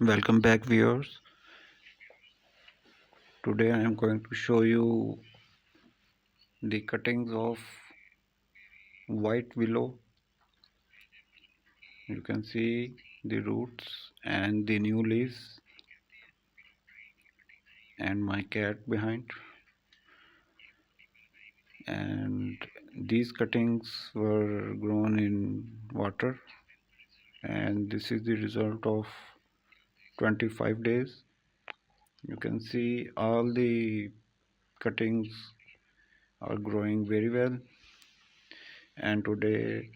Welcome back, viewers. Today I am going to show you the cuttings of white willow. You can see the roots and the new leaves and my cat behind. And these cuttings were grown in water, and this is the result of 25 days. You can see all the cuttings are growing very well, and today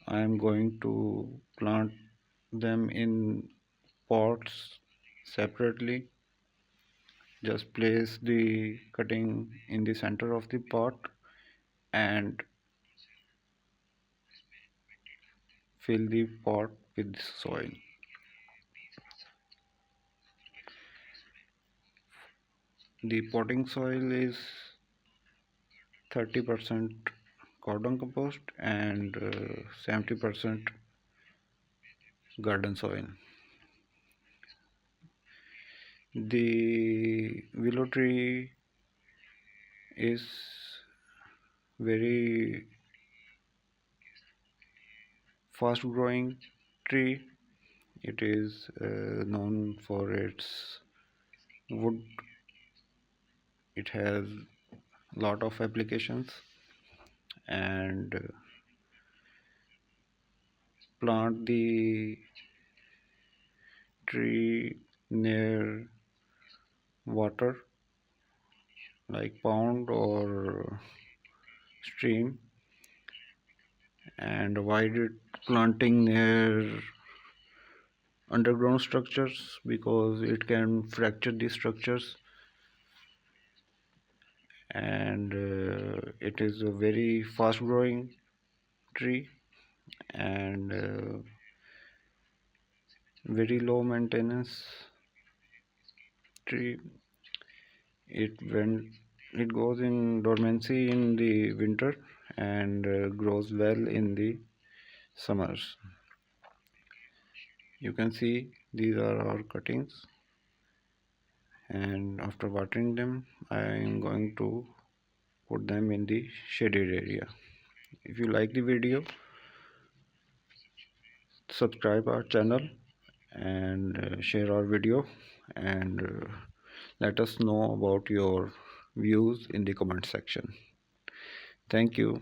I am going to plant them in pots separately. Just place the cutting in the center of the pot and fill the pot with soil. The potting soil is 30% cordon compost and 70% garden soil. The willow tree is very fast growing tree. It is known for its wood. It has lot of applications, and plant the tree near water like pond or stream, and avoid it planting near underground structures because it can fracture the structures, and it is a very fast growing tree and very low maintenance tree. It goes in dormancy in the winter and grows well in the summers. You can see these are our cuttings, and after watering them I am going to put them in the shaded area. If you like the video, subscribe our channel and share our video, and let us know about your views in the comment section. Thank you.